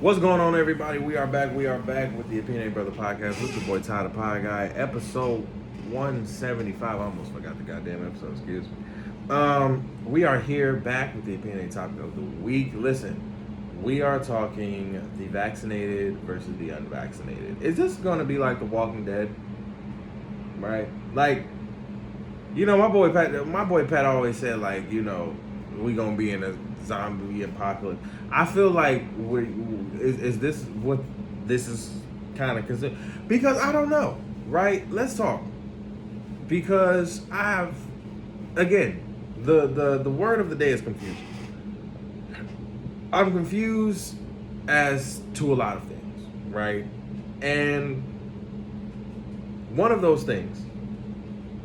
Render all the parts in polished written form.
What's going on, everybody? We are back with the Opinionated Bruhtha Podcast with your boy Ty the Pie Guy, episode 175. I almost forgot the goddamn episode, excuse me. We are here back with the opinionated topic of the week. Listen, we are talking the vaccinated versus the unvaccinated. Is this going to be like The Walking Dead? Right? Like, you know, my boy Pat always said, like, you know, we gonna be in a zombie apocalypse. I feel like is this what this is kind of considered? Because I don't know, right? Let's talk. Because the word of the day is confusion. I'm confused as to a lot of things, right? And one of those things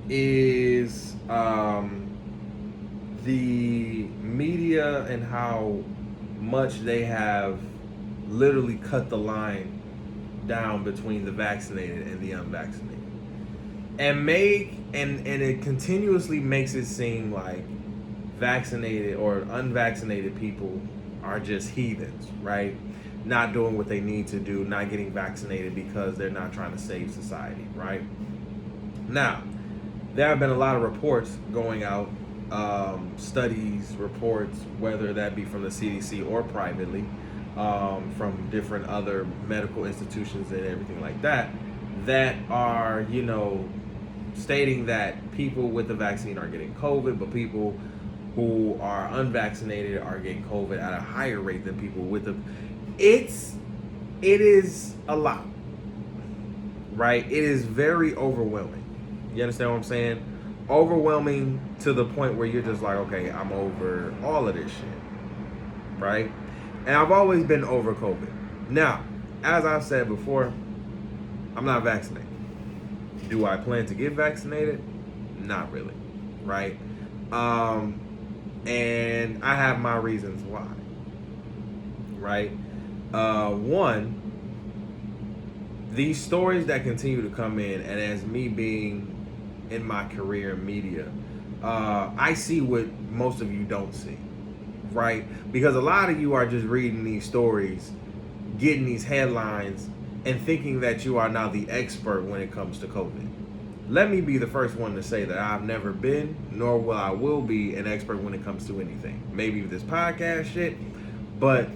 is the media and how much they have literally cut the line down between the vaccinated and the unvaccinated, and it continuously makes it seem like vaccinated or unvaccinated people are just heathens, right? Not doing what they need to do, not getting vaccinated because they're not trying to save society, right? Now, there have been a lot of reports going out, studies, reports, whether that be from the CDC or privately, from different other medical institutions and everything like that, that are, you know, stating that people with the vaccine are getting COVID, but people who are unvaccinated are getting COVID at a higher rate than people with the... It is a lot, right? It is very overwhelming. You understand what I'm saying? Overwhelming to the point where you're just like, okay, I'm over all of this shit, right? And I've always been over COVID. Now, as I've said before, I'm not vaccinated. Do I plan to get vaccinated? Not really, right? And I have my reasons why, right? One, these stories that continue to come in, and as me being in my career in media, I see what most of you don't see, right? Because a lot of you are just reading these stories, getting these headlines, and thinking that you are now the expert when it comes to COVID. Let me be the first one to say that I've never been, nor will be an expert when it comes to anything. Maybe this podcast shit, but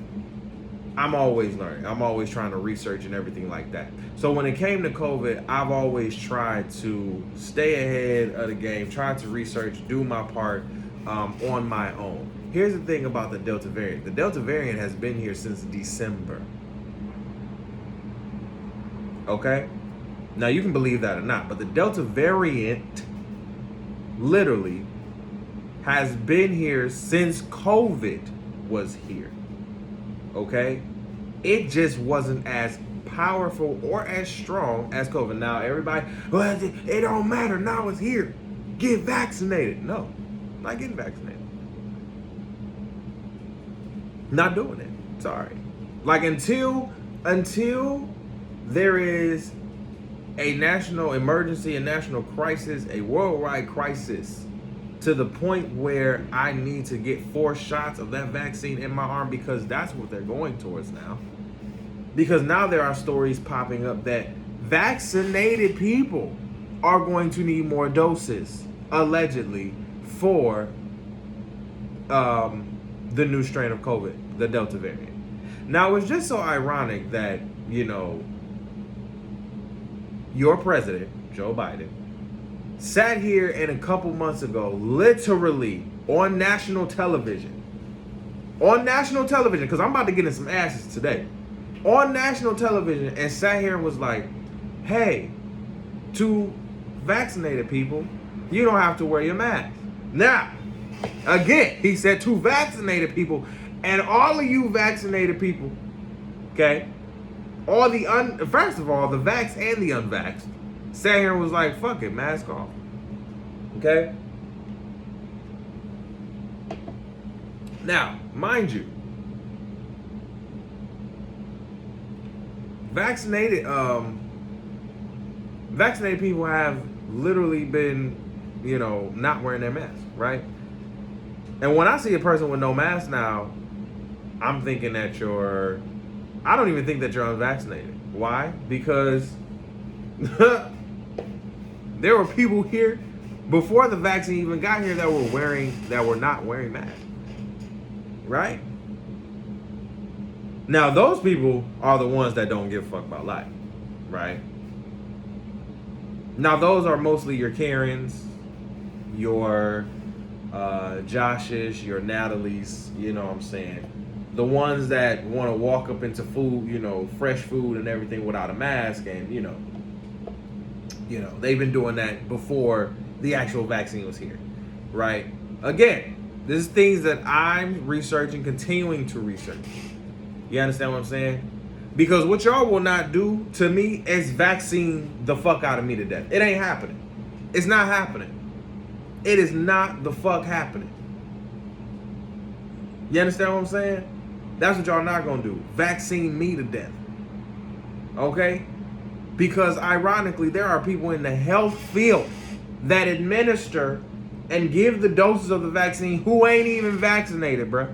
I'm always learning. I'm always trying to research and everything like that. So when it came to COVID, I've always tried to stay ahead of the game, tried to research, do my part on my own. Here's the thing about the Delta variant. The Delta variant has been here since December. Okay? Now, you can believe that or not, but the Delta variant literally has been here since COVID was here. Okay? It just wasn't as powerful or as strong as COVID. Now, everybody, well, it don't matter. Now it's here. Get vaccinated. No, not getting vaccinated. Not doing it. Sorry. Like, until there is a national emergency, a national crisis, a worldwide crisis, to the point where I need to get 4 shots of that vaccine in my arm, because that's what they're going towards now. Because now there are stories popping up that vaccinated people are going to need more doses, allegedly, for the new strain of COVID, the Delta variant. Now, it's just so ironic that, you know, your president, Joe Biden, sat here and a couple months ago, literally on national television, because I'm about to get in some asses today, on national television, and sat here and was like, hey, to vaccinated people, you don't have to wear your mask. Now, again, he said to vaccinated people, and all of you vaccinated people, okay, first of all, the vaxxed and the unvaxxed, sat here and was like, fuck it, mask off. Okay? Now, mind you, vaccinated people have literally been, you know, not wearing their mask, right? And when I see a person with no mask now, I'm thinking that you're I don't even think that you're unvaccinated. Why? Because there were people here before the vaccine even got here that were not wearing masks. Right? Now those people are the ones that don't give a fuck about life. Right? Now those are mostly your Karens, your Joshes, your Natalies, you know what I'm saying? The ones that want to walk up into food, fresh food and everything without a mask, and they've been doing that before the actual vaccine was here, right? Again, this is things that I'm researching, continuing to research. You understand what I'm saying? Because what y'all will not do to me is vaccine the fuck out of me to death. It ain't happening. It's not happening. It is not the fuck happening. You understand what I'm saying? That's what y'all not gonna do. Vaccine me to death. Okay? Because ironically, there are people in the health field that administer and give the doses of the vaccine who ain't even vaccinated, bruh.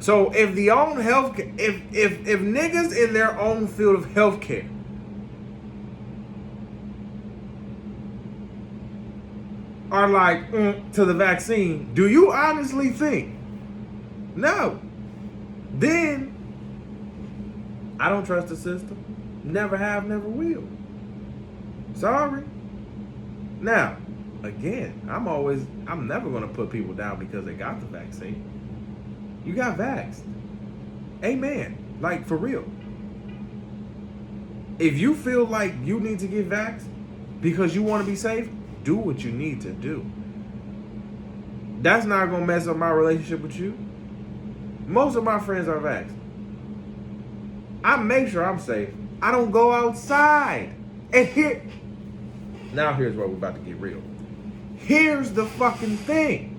So if the own health, if niggas in their own field of healthcare are like to the vaccine, do you honestly think? No. Then I don't trust the system. Never have, never will. Sorry. Now, again, I'm never gonna put people down because they got the vaccine. You got vaxxed. Amen. Like, for real. If you feel like you need to get vaxxed because you want to be safe, do what you need to do. That's not going to mess up my relationship with you. Most of my friends are vaxxed. I make sure I'm safe. I don't go outside. And here's where we're about to get real. Here's the fucking thing.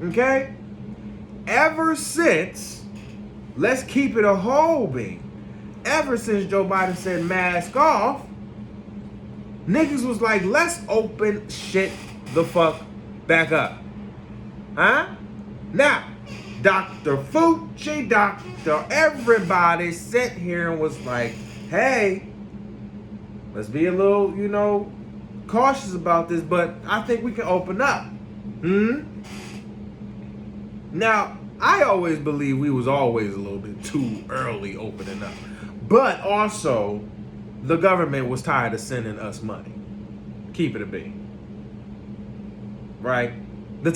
Okay? Ever since, let's keep it a whole being. Ever since Joe Biden said mask off, niggas was like, let's open shit the fuck back up. Huh? Now, Dr. Fauci, everybody sat here and was like, hey, let's be a little, cautious about this, but I think we can open up. Now, I always believe we was always a little bit too early opening up. But also, the government was tired of sending us money. Keep it a bean. Right? The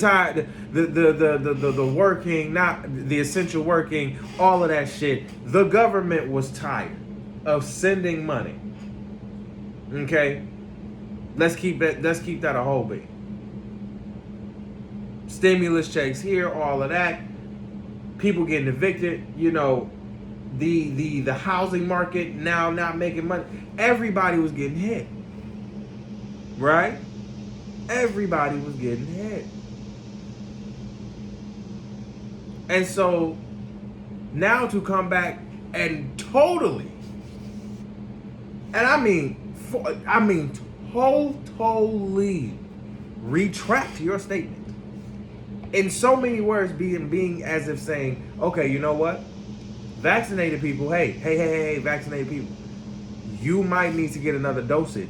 working, not the essential working, all of that shit. The government was tired of sending money. Okay? Let's keep that a whole bean. Stimulus checks here, all of that. People getting evicted, the housing market now not making money. Everybody was getting hit. Right? Everybody was getting hit. And so now to come back and totally, and I mean totally retract your statement. In so many words, being as if saying, okay, you know what? Vaccinated people, hey, vaccinated people, you might need to get another dosage.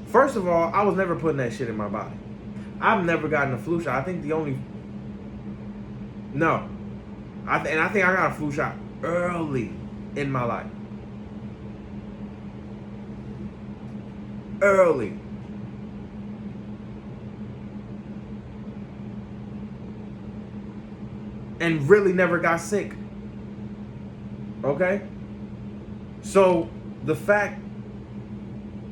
First of all, I was never putting that shit in my body. I've never gotten a flu shot. I think I think I got a flu shot early in my life. Early. And really never got sick. Okay? So the fact,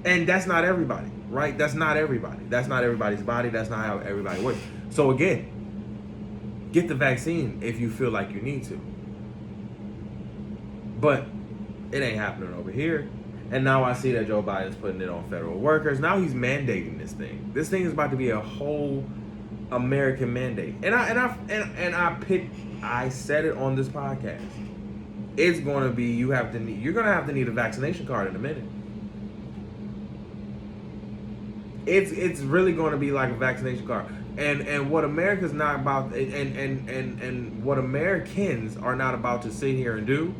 and that's not everybody, right? That's not everybody. That's not everybody's body. That's not how everybody works. So again, get the vaccine if you feel like you need to. But it ain't happening over here. And now I see that Joe Biden's putting it on federal workers. Now he's mandating this thing. This thing is about to be a whole American mandate. I said it on this podcast. It's going to be you're going to have to need a vaccination card in a minute. It's really going to be like a vaccination card. And what America's not about, and what Americans are not about to sit here and do,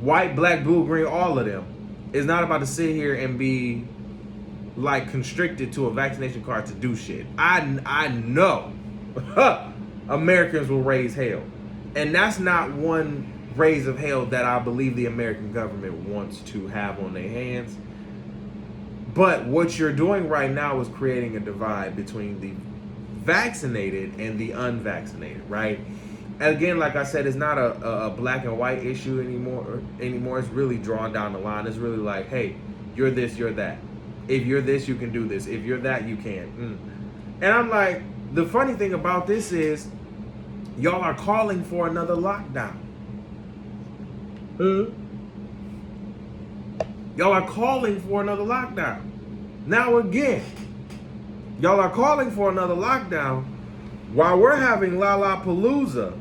white, black, blue, green, all of them, is not about to sit here and be like constricted to a vaccination card to do shit. I know Americans will raise hell. And that's not one raise of hell that I believe the American government wants to have on their hands. But what you're doing right now is creating a divide between the vaccinated and the unvaccinated, right? Again, like I said, it's not a black and white issue anymore. It's really drawn down the line. It's really like, hey, you're this, you're that. If you're this, you can do this. If you're that, you can. And I'm like, the funny thing about this is, y'all are calling for another lockdown. Y'all are calling for another lockdown. Now again, y'all are calling for another lockdown while we're having Lollapalooza,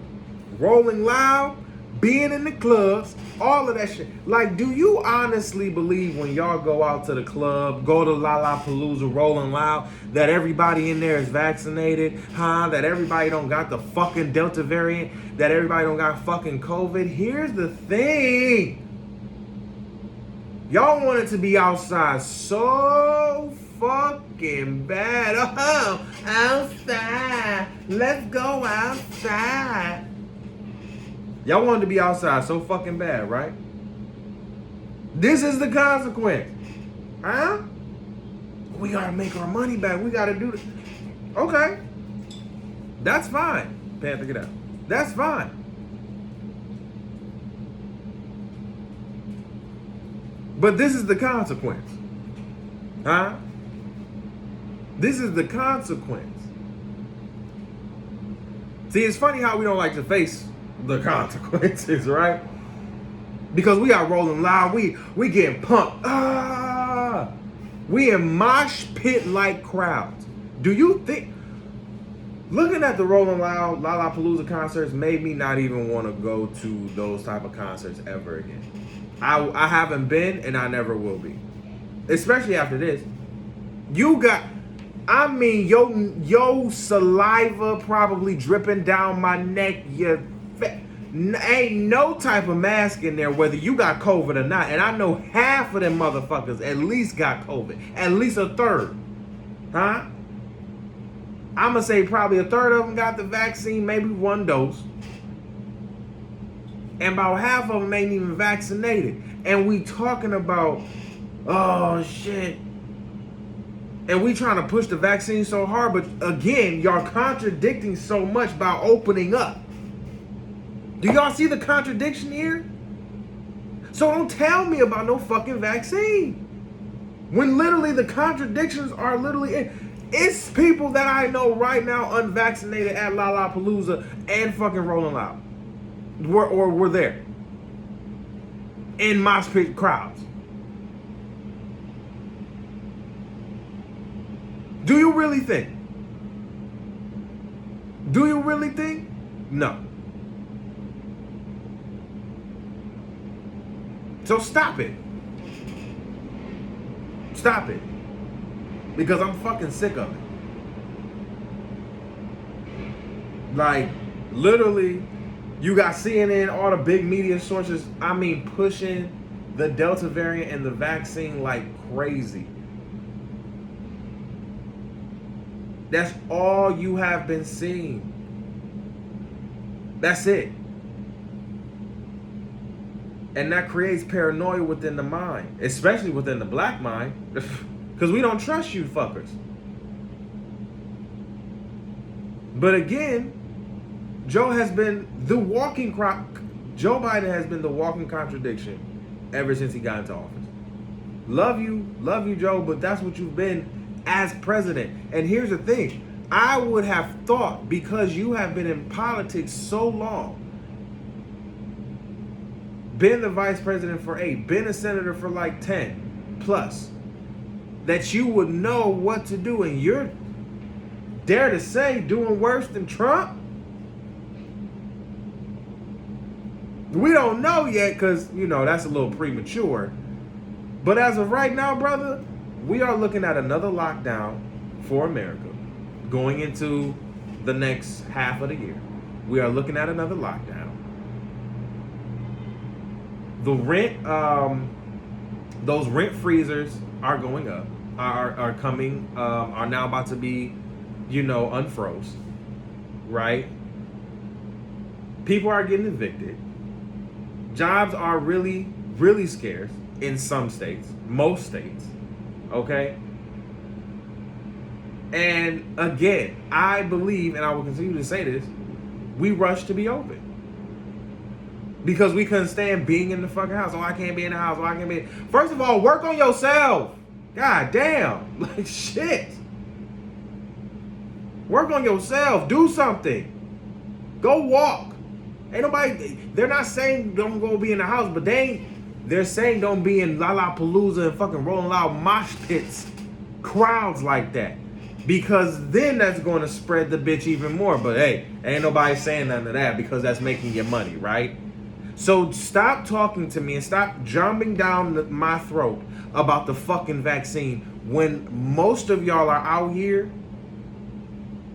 Rolling Loud, being in the clubs, all of that shit. Like, do you honestly believe when y'all go out to the club, go to Lollapalooza, Rolling Loud, that everybody in there is vaccinated? That everybody don't got the fucking Delta variant? That everybody don't got fucking COVID? Here's the thing. Y'all want it to be outside so fucking bad. Oh, outside. Let's go outside. Y'all want it to be outside so fucking bad, right? This is the consequence. We gotta make our money back. We gotta do this. Okay. That's fine. Panther, get out. That's fine. But this is the consequence. This is the consequence. See, it's funny how we don't like to face the consequences, right? Because we are rolling loud. We getting pumped. We in mosh pit like crowds. Do you think looking at the Rolling Loud Lollapalooza concerts made me not even want to go to those type of concerts ever again? I haven't been and I never will be. Especially after this. You got, I mean, yo saliva probably dripping down my neck. Ain't no type of mask in there whether you got COVID or not. And I know half of them motherfuckers at least got COVID. At least a third. I'm going to say probably a third of them got the vaccine, maybe one dose. And about half of them ain't even vaccinated. And we talking about, oh shit. And we trying to push the vaccine so hard, but again, y'all contradicting so much by opening up. Do y'all see the contradiction here? So don't tell me about no fucking vaccine. When literally the contradictions are literally, it's people that I know right now unvaccinated at Lollapalooza and fucking Rolling Loud. We're there. In mosh pit crowds. Do you really think? Do you really think? No. So stop it. Stop it. Because I'm fucking sick of it. Like, literally, you got CNN, all the big media sources, I mean, pushing the Delta variant and the vaccine like crazy. That's all you have been seeing. That's it. And that creates paranoia within the mind, especially within the black mind, because we don't trust you fuckers. But again, Joe Biden has been the walking contradiction ever since he got into office. Love you, Joe, but that's what you've been as president. And here's the thing. I would have thought, because you have been in politics so long, been the vice president for 8, been a senator for like 10 plus, that you would know what to do, and you're, dare to say, doing worse than Trump? We don't know yet because, that's a little premature. But as of right now, brother, we are looking at another lockdown for America. going into the next half of the year, we are looking at another lockdown. The rent, those rent freezers are going up, are coming, are now about to be, unfroze, right? People are getting evicted. Jobs are really, really scarce in some states, most states, okay? And again, I believe, and I will continue to say this, we rushed to be open. Because we couldn't stand being in the fucking house. Oh, I can't be in the house. Oh, I can't be. First of all, work on yourself. God damn. Like, shit. Work on yourself. Do something. Go walk. Ain't nobody, they're not saying don't go be in the house, but they're saying don't be in Lollapalooza and fucking Rolling Loud mosh pits, crowds like that. Because then that's going to spread the bitch even more. But hey, ain't nobody saying none of that because that's making your money, right? So stop talking to me and stop jumping down my throat about the fucking vaccine when most of y'all are out here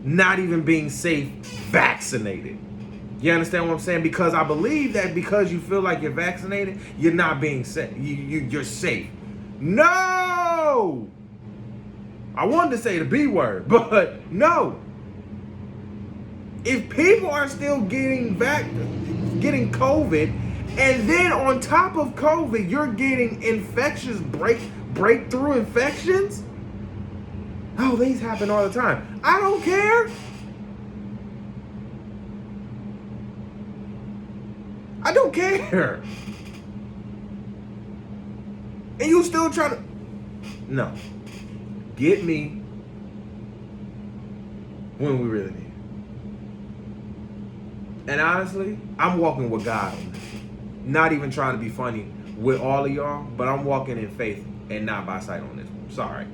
not even being safe vaccinated. You understand what I'm saying? Because I believe that because you feel like you're vaccinated, you're not being safe. You're safe. No! I wanted to say the B word, but no. If people are still getting COVID, and then on top of COVID, you're getting infectious breakthrough infections. Oh, these happen all the time. I don't care. I don't care. And you still trying to... No. Get me when we really need it. And honestly, I'm walking with God on this. Not even trying to be funny with all of y'all, but I'm walking in faith and not by sight on this one. Sorry.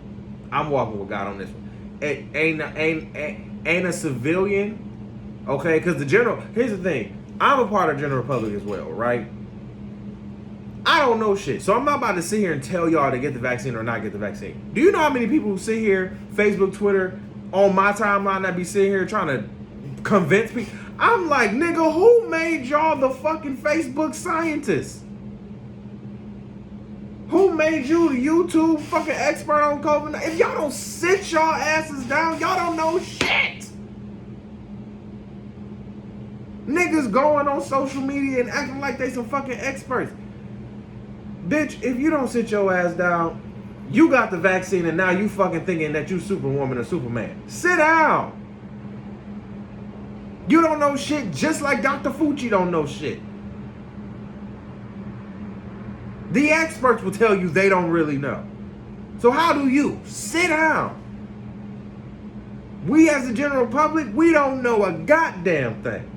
I'm walking with God on this one. It ain't a civilian, okay? Because here's the thing. I'm a part of General Public as well, right? I don't know shit. So I'm not about to sit here and tell y'all to get the vaccine or not get the vaccine. Do you know how many people who sit here, Facebook, Twitter, on my timeline that be sitting here trying to convince people? I'm like, nigga, who made y'all the fucking Facebook scientists? Who made you the YouTube fucking expert on COVID? If y'all don't sit y'all asses down, y'all don't know shit. Niggas going on social media and acting like they some fucking experts. Bitch, if you don't sit your ass down, you got the vaccine and now you fucking thinking that you Superwoman or Superman. Sit down. You don't know shit just like Dr. Fauci don't know shit. The experts will tell you they don't really know. So how do you? Sit down. We as the general public, we don't know a goddamn thing.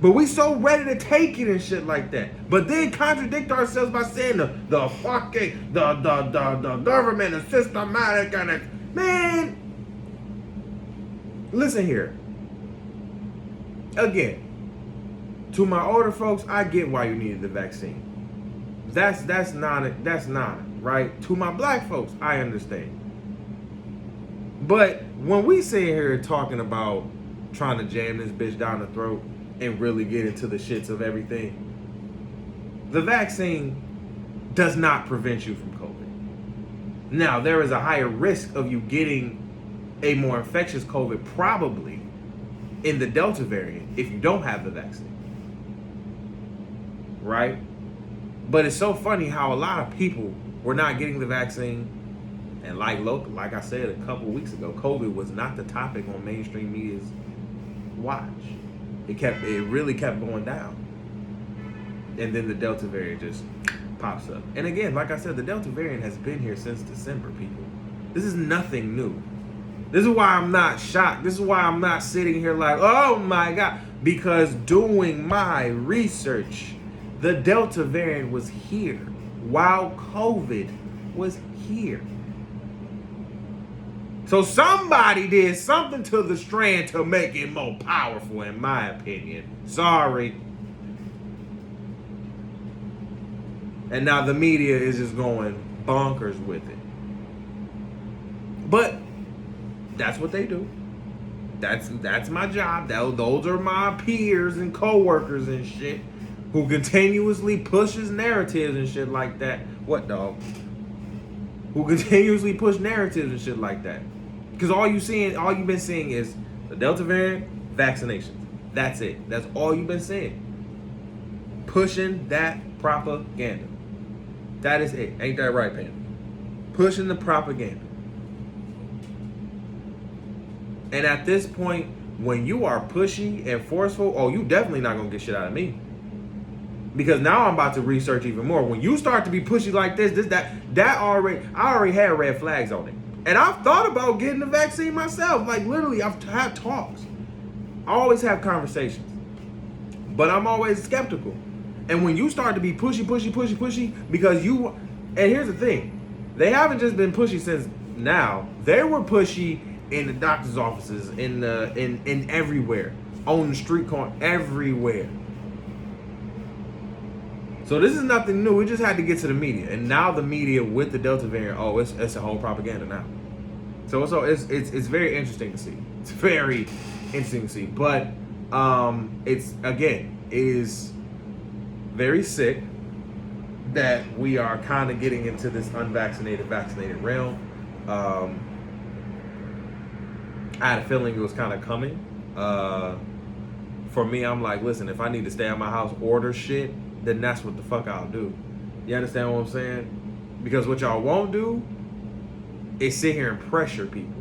But we so ready to take it and shit like that. But then contradict ourselves by saying the fucking the government is systematic and it, man. Listen here. Again, to my older folks, I get why you needed the vaccine. That's not right. To my black folks, I understand. But when we sit here talking about trying to jam this bitch down the throat and really get into the shits of everything, the vaccine does not prevent you from COVID. Now, there is a higher risk of you getting a more infectious COVID probably in the Delta variant if you don't have the vaccine. Right? But it's so funny how a lot of people were not getting the vaccine, and like I said a couple weeks ago, COVID was not the topic on mainstream media's watch. It really kept going down. And then the Delta variant just pops up. And again, like I said, the Delta variant has been here since December, people. This is nothing new. This is why I'm not shocked. This is why I'm not sitting here like, oh my God. Because doing my research, the Delta variant was here while COVID was here. So somebody did something to the strand to make it more powerful, in my opinion. Sorry. And now the media is just going bonkers with it. But That's what they do. That's my job. Those are my peers and co-workers and shit who continuously pushes narratives and shit like that. What, dog? Who continuously push narratives and shit like that. Because all you've been seeing is the Delta variant, vaccinations. That's it. That's all you've been seeing. Pushing that propaganda. That is it. Ain't that right, Panda? Pushing the propaganda. And at this point, when you are pushy and forceful, oh, you definitely not gonna get shit out of me. Because now I'm about to research even more. When you start to be pushy like I already had red flags on it. And I've thought about getting the vaccine myself. Like literally, I've had talks. I always have conversations. But I'm always skeptical. And when you start to be pushy, because and here's the thing, they haven't just been pushy since now. They were pushy in the doctor's offices, in everywhere, on the street corner, everywhere. So this is nothing new. We just had to get to the media, and now the media with the Delta variant, it's a whole propaganda now. So it's very interesting to see. It's very interesting to see, but it is very sick that we are kind of getting into this unvaccinated, vaccinated realm. I had a feeling it was kind of coming. For me, I'm like, listen, if I need to stay at my house, order shit, then that's what the fuck I'll do. You understand what I'm saying? Because what y'all won't do is sit here and pressure people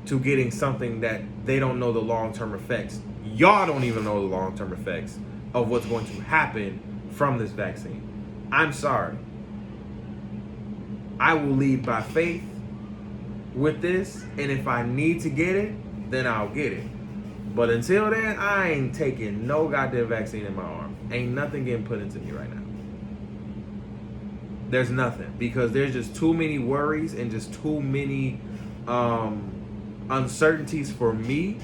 to getting something that they don't know the long-term effects. Y'all don't even know the long-term effects of what's going to happen from this vaccine. I'm sorry. I will lead by faith with this, and if I need to get it, then I'll get it. But until then, I ain't taking no goddamn vaccine in my arm. Ain't nothing getting put into me right now. There's nothing, because there's just too many worries and just too many uncertainties for me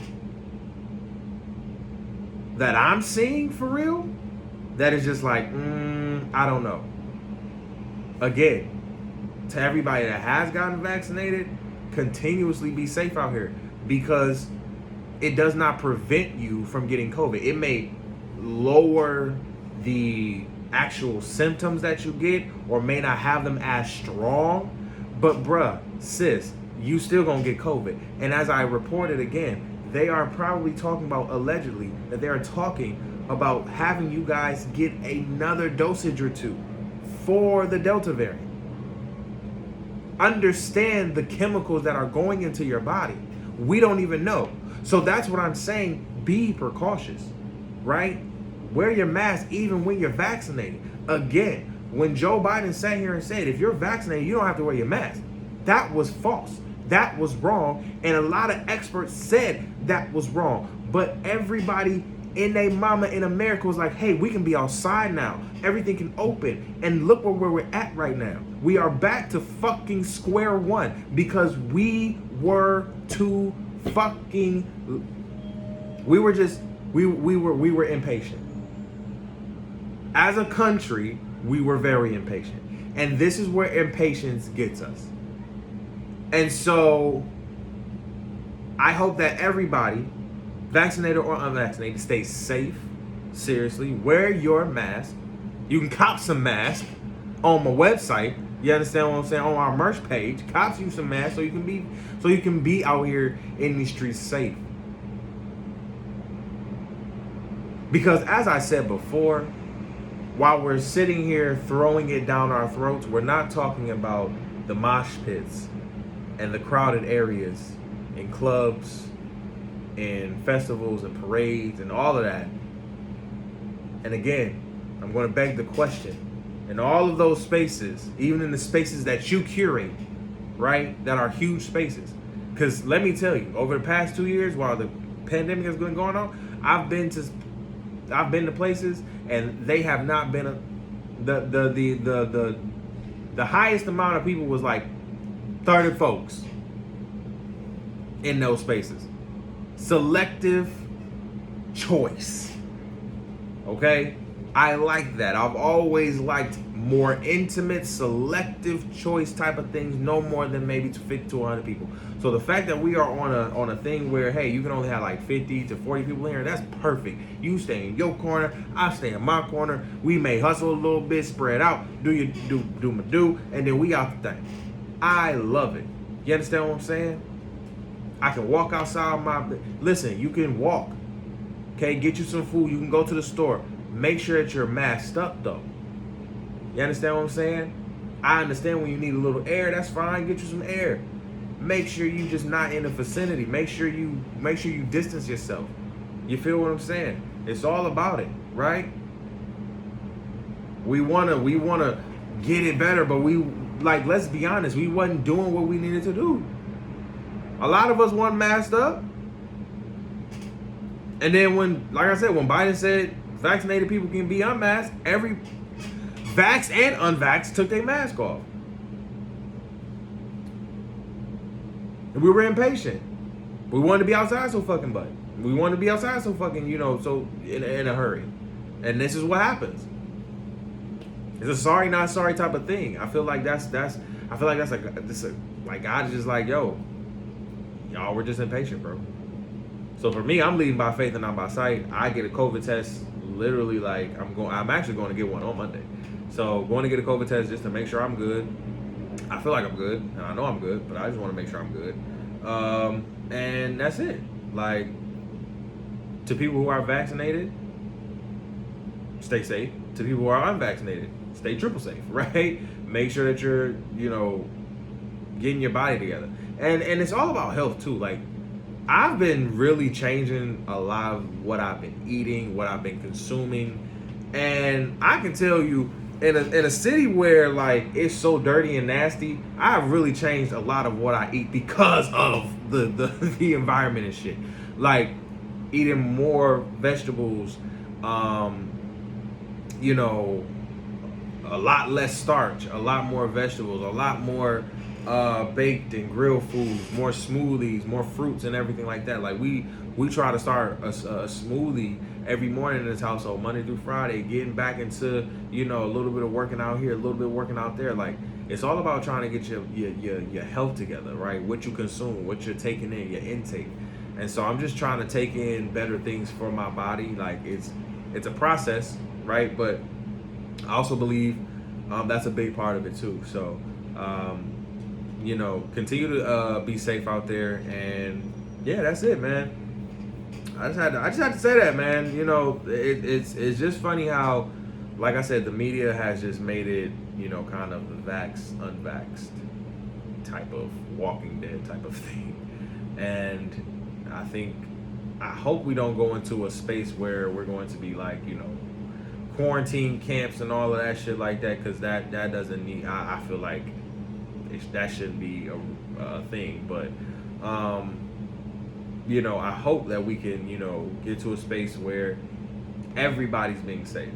that I'm seeing for real, that is just like, I don't know. Again, to everybody that has gotten vaccinated, continuously be safe out here, because it does not prevent you from getting COVID. It may lower the actual symptoms that you get, or may not have them as strong, but bruh, sis, you still gonna get COVID. And as I reported again, they are probably talking about, allegedly, that they are talking about having you guys get another dosage or two for the Delta variant. Understand the chemicals that are going into your body. We don't even know. So that's what I'm saying. Be precautious, right? Wear your mask even when you're vaccinated. Again, when Joe Biden sat here and said, if you're vaccinated, you don't have to wear your mask. That was false. That was wrong. And a lot of experts said that was wrong. But everybody in their mama in America was like, hey, we can be outside now. Everything can open. And look where we're at right now. We are back to fucking square one, because we were too fucking, we were impatient. As a country, we were very impatient. And this is where impatience gets us. And so I hope that everybody, vaccinated or unvaccinated, stay safe. Seriously, wear your mask. You can cop some masks on my website. You understand what I'm saying? On our merch page, cops you some masks so you can be out here in these streets safe. Because as I said before, while we're sitting here throwing it down our throats, we're not talking about the mosh pits and the crowded areas in clubs and festivals and parades and all of that. And again, I'm going to beg the question, in all of those spaces, even in the spaces that you curate, right, that are huge spaces. Because let me tell you, over the past 2 years, while the pandemic has been going on, I've been to places, and they have not been the highest amount of people was like 30 folks in those spaces. Selective choice. Okay? I like that. I've always liked more intimate, selective choice type of things, no more than maybe 50 to 100 people. So the fact that we are on a thing where, hey, you can only have like 50 to 40 people in here, that's perfect. You stay in your corner, I stay in my corner. We may hustle a little bit, spread out, do my do, and then we out the thing. I love it. You understand what I'm saying? I can walk outside listen, you can walk. Okay, get you some food. You can go to the store. Make sure that you're masked up though. You understand what I'm saying? I understand when you need a little air, that's fine. Get you some air. Make sure you just not in the vicinity. Make sure you distance yourself. You feel what I'm saying? It's all about it, right? We wanna get it better, but let's be honest, we wasn't doing what we needed to do. A lot of us weren't masked up. And then when Biden said vaccinated people can be unmasked, every vaxxed and unvaxxed took their mask off. And we were impatient. We wanted to be outside so fucking bad. We wanted to be outside so fucking, so in a hurry. And this is what happens. It's a sorry, not sorry type of thing. I feel like that's God is just like, yo, y'all were just impatient, bro. So for me, I'm leading by faith and not by sight. I get a COVID test literally I'm actually going to get one on Monday. So going to get a COVID test just to make sure I'm good. I feel like I'm good, and I know I'm good, but I just want to make sure I'm good. And that's it. Like, to people who are vaccinated, stay safe. To people who are unvaccinated, stay triple safe, right? Make sure that you're, getting your body together. And it's all about health too. Like, I've been really changing a lot of what I've been eating, what I've been consuming. And I can tell you, in a city where it's so dirty and nasty, I've really changed a lot of what I eat because of the environment and shit. Like, eating more vegetables, a lot less starch, a lot more vegetables, a lot more baked and grilled foods, more smoothies, more fruits and everything like that. Like, we try to start a smoothie every morning in this household, Monday through Friday, getting back into, a little bit of working out here, a little bit of working out there. Like, it's all about trying to get your health together, right? What you consume, what you're taking in, your intake. And so I'm just trying to take in better things for my body. Like, it's a process, right? But I also believe that's a big part of it too. So, continue to be safe out there. And yeah, that's it, man. I just had to say that, man. It's just funny how, like I said, the media has just made it, kind of the vaxxed, unvaxxed type of Walking Dead type of thing. And I hope we don't go into a space where we're going to be quarantine camps and all of that shit like that, because that doesn't need, I feel like that shouldn't be a thing. But I hope that we can, get to a space where everybody's being safe.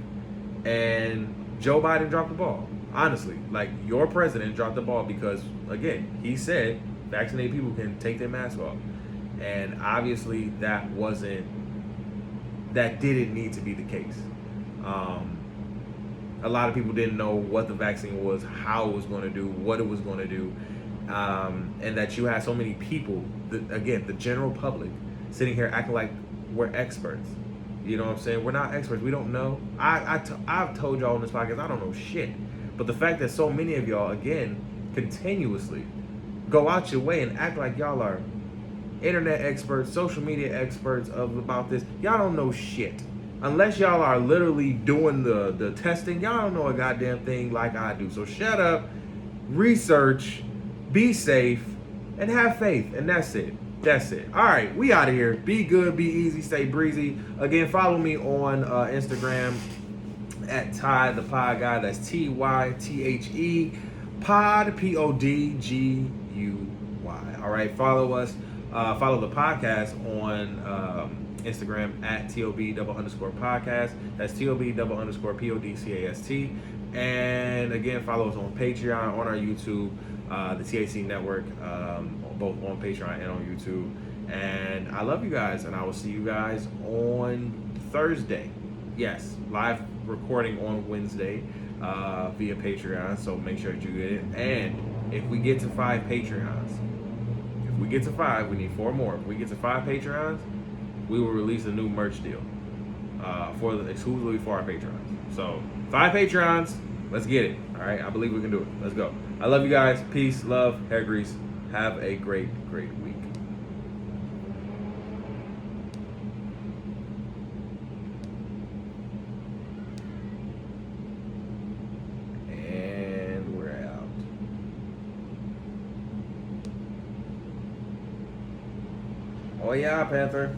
And Joe Biden dropped the ball. Honestly, your president dropped the ball because, again, he said vaccinated people can take their mask off. And obviously that didn't need to be the case. A lot of people didn't know what the vaccine was, how it was going to do, what it was going to do. And that you had so many people, the general public, sitting here acting like we're experts. You know what I'm saying? We're not experts. We don't know. I've told y'all on this podcast, I don't know shit. But the fact that so many of y'all, again, continuously go out your way and act like y'all are internet experts, social media experts about this, y'all don't know shit. Unless y'all are literally doing the testing, y'all don't know a goddamn thing like I do. So shut up, research, be safe, and have faith. And that's it. That's it. All right, we out of here. Be good, be easy, stay breezy. Again, follow me on Instagram at Ty the Pod Guy. That's TYTHE Pod PODGUY. All right, follow us. Follow the podcast on Instagram at TOB_podcast. That's TOB_PODCAST. And again, follow us on Patreon, on our YouTube, the TAC Network, both on Patreon and on YouTube. And I love you guys, and I will see you guys on Thursday. Yes, live recording on Wednesday. via Patreon, so make sure that you get it. And if we get to 5 Patreons, if we get to 5, we need 4 more. If we get to 5 Patreons, we will release a new merch deal exclusively for our Patreons. So 5 Patreons, let's get it. All right, I believe we can do it. Let's go. I love you guys. Peace, love, hair grease. Have a great week. And we're out. Oh yeah, Panther.